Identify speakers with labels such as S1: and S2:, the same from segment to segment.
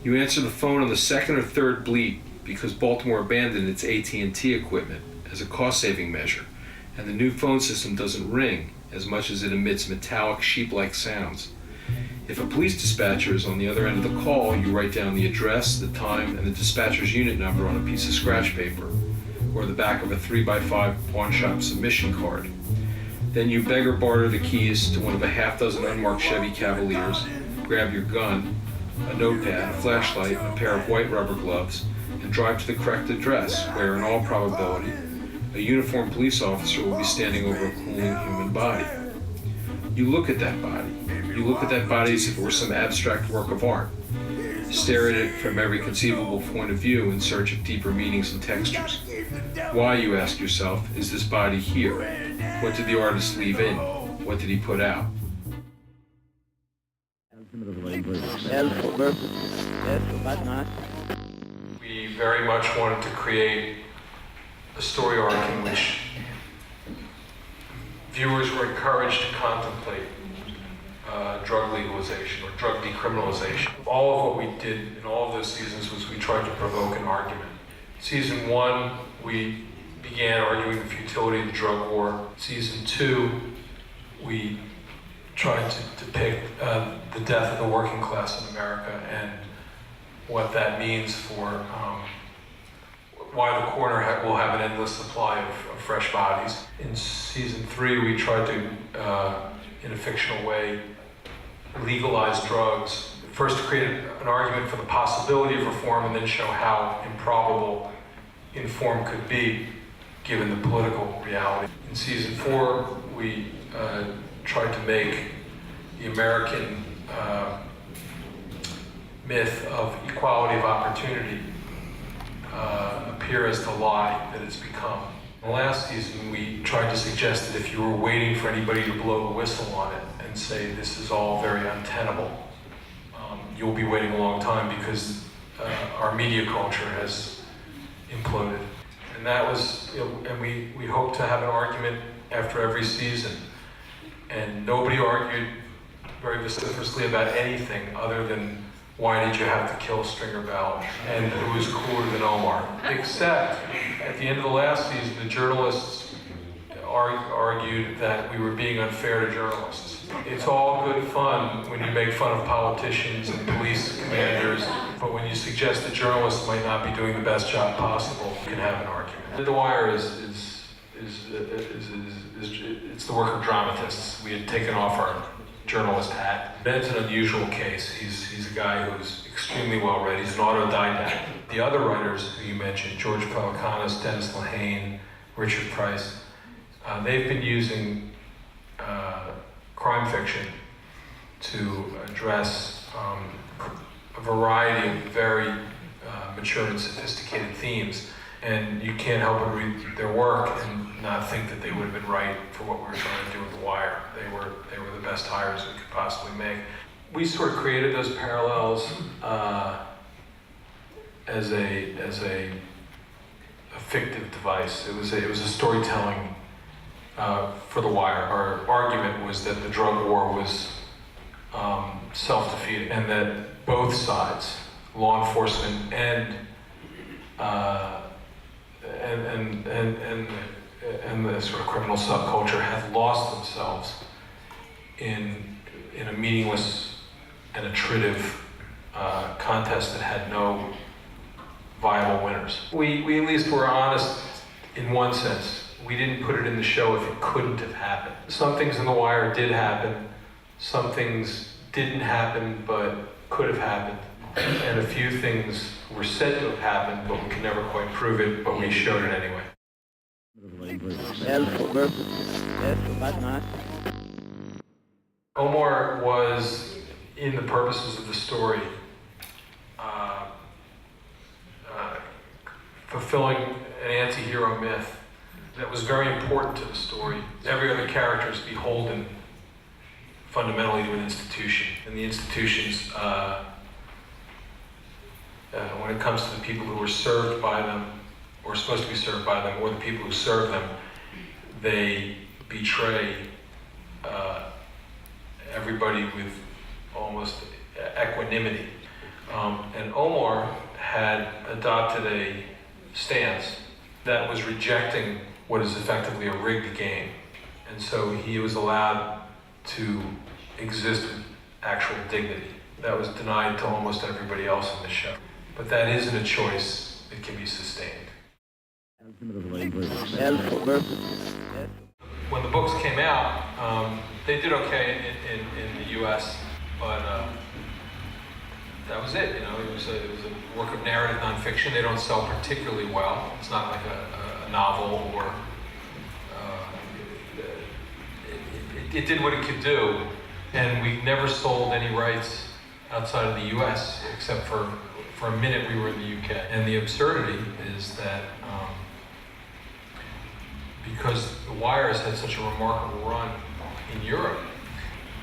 S1: You answer the phone on the second or third bleep because Baltimore abandoned its AT&T equipment as a cost-saving measure, and the new phone system doesn't ring as much as it emits metallic sheep-like sounds. If a police dispatcher is on the other end of the call, you write down the address, the time, and the dispatcher's unit number on a piece of scratch paper or the back of a 3x5 pawn shop submission card. Then you beg or barter the keys to one of a half dozen unmarked Chevy Cavaliers, grab your gun, a notepad, a flashlight, and a pair of white rubber gloves, and drive to the correct address where, in all probability, a uniformed police officer will be standing over a cooling human body. You look at that body. You look at that body as if it were some abstract work of art. Stare at it from every conceivable point of view in search of deeper meanings and textures. Why, you ask yourself, is this body here? What did the artist leave in? What did he put out? We very much wanted to create a story arc in which viewers were encouraged to contemplate drug legalization or drug decriminalization. All of what we did in all of those seasons was we tried to provoke an argument. Season 1, we began arguing the futility of the drug war. Season 2, we tried to depict the death of the working class in America and what that means for why the corner will have an endless supply of fresh bodies. In season 3, we tried to, in a fictional way, legalize drugs. First to create an argument for the possibility of reform and then show how improbable reform could be given the political reality. In season 4, we tried to make the American myth of equality of opportunity appear as the lie that it's become. In the last season, we tried to suggest that if you were waiting for anybody to blow the whistle on it and say this is all very untenable, you'll be waiting a long time because our media culture has imploded. And that was, and we hope to have an argument after every season. And nobody argued very vociferously about anything other than why did you have to kill Stringer Bell and who was cooler than Omar. Except at the end of the last season, the journalists argued that we were being unfair to journalists. It's all good fun when you make fun of politicians and police commanders, but when you suggest that journalists might not be doing the best job possible, you can have an argument. The Wire is it's the work of dramatists. We had taken off our journalist hat. Ben's an unusual case. He's a guy who's extremely well read. He's an autodidact. The other writers who you mentioned, George Pelecanos, Dennis Lehane, Richard Price, they've been using crime fiction to address a variety of very mature and sophisticated themes. And you can't help but read their work and not think that they would have been right for what we were trying to do with The Wire. They were the best hires we could possibly make. We sort of created those parallels as a fictive device. It was a storytelling for The Wire. Our argument was that the drug war was self-defeating, and that both sides, law enforcement and the sort of criminal subculture, had lost themselves in a meaningless and attritive contest that had no viable winners. We at least were honest in one sense. We didn't put it in the show if it couldn't have happened. Some things in The Wire did happen. Some things didn't happen but could have happened. And a few things were said to have happened, but we could never quite prove it, but we showed it anyway. Omar was, in the purposes of the story, fulfilling an anti-hero myth that was very important to the story. Every other character is beholden fundamentally to an institution, and the institutions, when it comes to the people who were served by them, or supposed to be served by them, or the people who serve them, they betray everybody with almost equanimity. And Omar had adopted a stance that was rejecting what is effectively a rigged game. And so he was allowed to exist with actual dignity. That was denied to almost everybody else in the show. But that isn't a choice that can be sustained. When the books came out, they did okay in the U.S., but that was it. You know, it was a work of narrative nonfiction. They don't sell particularly well. It's not like a novel, or it did what it could do, and we never sold any rights outside of the U.S. except for a minute we were in the U.K. And the absurdity is that because The Wire has had such a remarkable run in Europe,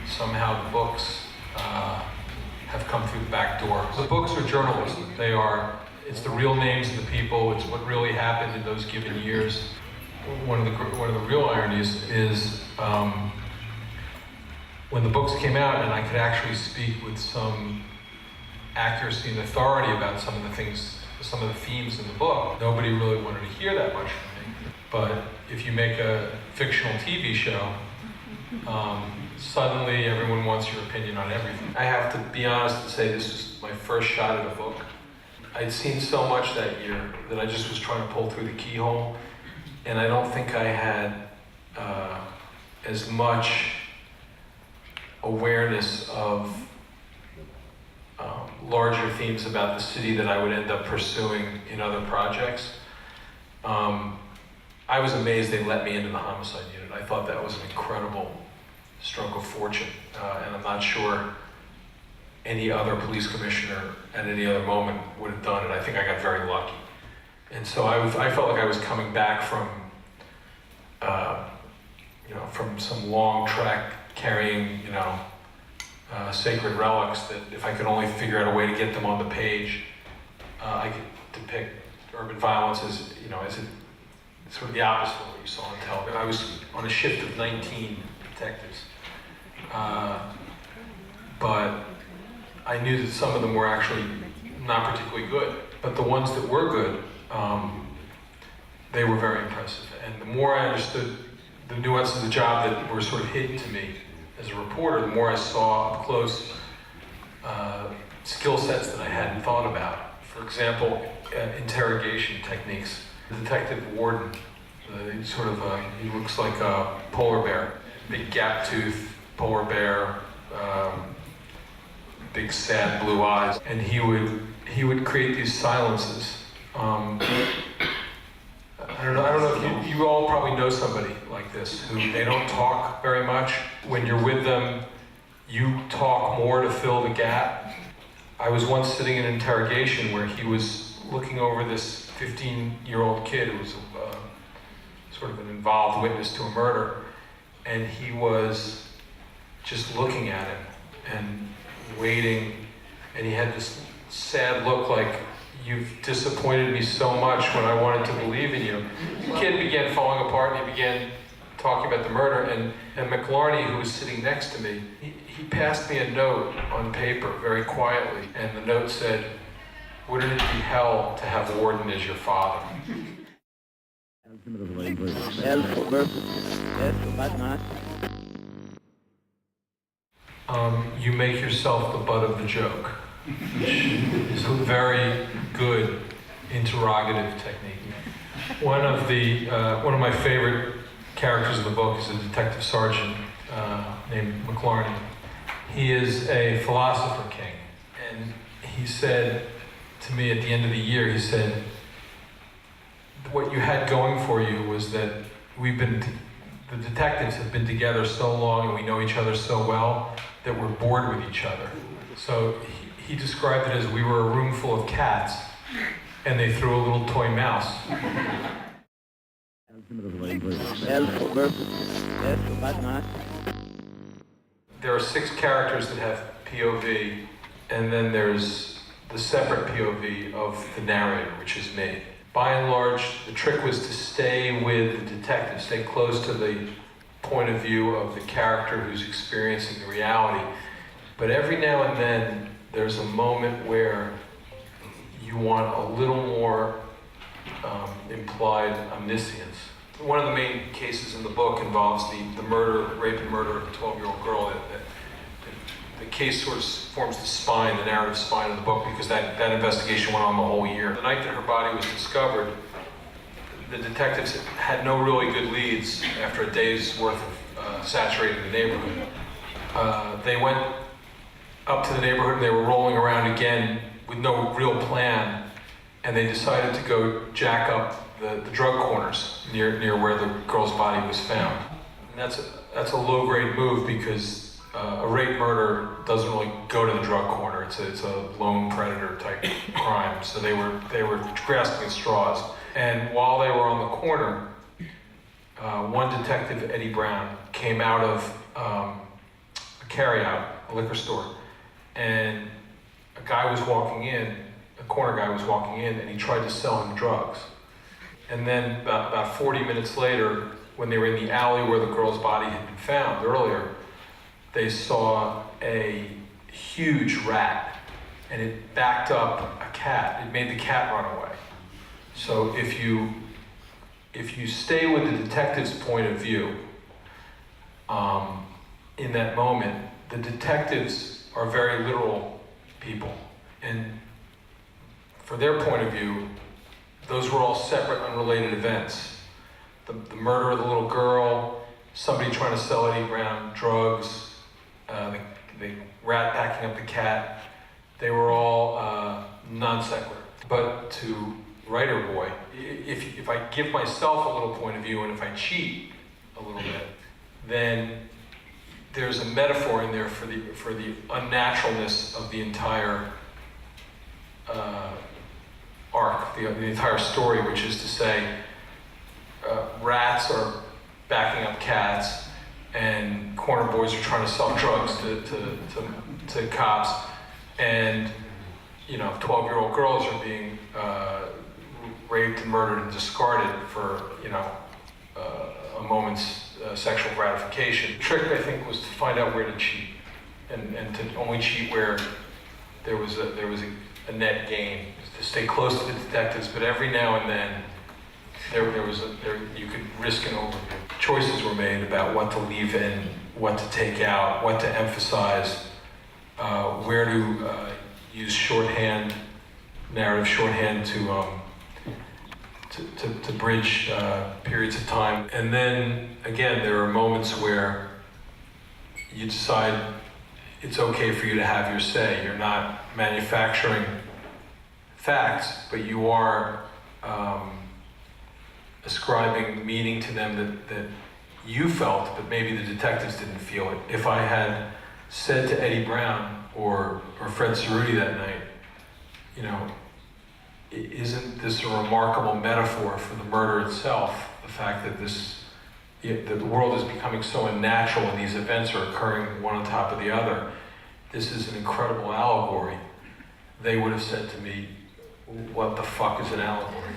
S1: somehow the books have come through the back door. The books are journalism. It's the real names of the people. It's what really happened in those given years. One of the real ironies is when the books came out and I could actually speak with some accuracy and authority about some of the themes in the book, nobody really wanted to hear that much from me. But if you make a fictional TV show, suddenly everyone wants your opinion on everything. I have to be honest and say this was my first shot at a book. I'd seen so much that year that I just was trying to pull through the keyhole, and I don't think I had as much awareness of larger themes about the city that I would end up pursuing in other projects. I was amazed they let me into the homicide unit. I thought that was an incredible stroke of fortune, and I'm not sure any other police commissioner at any other moment would have done it. I think I got very lucky. And so I felt like I was coming back from some long trek carrying, sacred relics that if I could only figure out a way to get them on the page, I could depict urban violence as sort of the opposite of what you saw on television. I was on a shift of 19 detectives, but I knew that some of them were actually not particularly good, but the ones that were good, they were very impressive. And the more I understood the nuances of the job that were sort of hidden to me as a reporter, the more I saw up close skill sets that I hadn't thought about. For example, interrogation techniques. The detective warden, he looks like a polar bear, big gap-toothed polar bear, big sad blue eyes, and he would create these silences. I don't know if you all probably know somebody like this who they don't talk very much. When you're with them, you talk more to fill the gap. I was once sitting in an interrogation where he was looking over this 15-year-old kid who was sort of an involved witness to a murder, and he was just looking at him and waiting, and he had this sad look like, "You've disappointed me so much when I wanted to believe in you." The kid began falling apart, and he began talking about the murder, and McLarney, who was sitting next to me, he passed me a note on paper very quietly, and the note said, "Wouldn't it be hell to have Warden as your father?" You make yourself the butt of the joke, which is a very good interrogative technique. One of my favorite characters in the book is a detective sergeant named McLarney. He is a philosopher king, and he said to me at the end of the year, he said, "What you had going for you was that the detectives have been together so long and we know each other so well that we're bored with each other." So he described it as we were a room full of cats and they threw a little toy mouse. There are 6 characters that have POV, and then there's the separate POV of the narrator, which is me. By and large, the trick was to stay with the detective, stay close to the point of view of the character who's experiencing the reality. But every now and then, there's a moment where you want a little more implied omniscience. One of the main cases in the book involves the rape and murder of a 12-year-old girl. The case sort of forms the narrative spine of the book, because that investigation went on the whole year. The night that her body was discovered, the detectives had no really good leads after a day's worth of saturating the neighborhood. They went up to the neighborhood and they were rolling around again with no real plan, and they decided to go jack up the drug corners near where the girl's body was found. And that's a low-grade move, because a rape murder doesn't really go to the drug corner. It's a lone predator type crime. So they were grasping at straws. And while they were on the corner, one detective, Eddie Brown, came out of a carryout, a liquor store, and a corner guy was walking in, and he tried to sell him drugs. And then about 40 minutes later, when they were in the alley where the girl's body had been found earlier, they saw a huge rat, and it backed up a cat. It made the cat run away. So if you stay with the detective's point of view, in that moment, the detectives are very literal people. And for their point of view, those were all separate, unrelated events. The murder of the little girl, somebody trying to sell Eddie Brown drugs, the rat packing up the cat, they were all non sequitur. But to writer boy, if I give myself a little point of view, and if I cheat a little bit, then there's a metaphor in there for the unnaturalness of the entire arc, the entire story, which is to say, rats are backing up cats, and corner boys are trying to sell drugs to cops, and 12-year-old girls are being raped and murdered and discarded for a moment's sexual gratification. The trick, I think, was to find out where to cheat, and to only cheat where there was a net gain, to stay close to the detectives, but every now and then you could risk an overview. Choices were made about what to leave in, what to take out, what to emphasize, where to use narrative shorthand to bridge periods of time. And then again, there are moments where you decide it's okay for you to have your say. You're not manufacturing facts, but you are ascribing meaning to them that you felt, but maybe the detectives didn't feel it. If I had said to Eddie Brown or Fred Cerruti that night, isn't this a remarkable metaphor for the murder itself? The fact that that the world is becoming so unnatural and these events are occurring one on top of the other. This is an incredible allegory. They would have said to me, what the fuck is an allegory?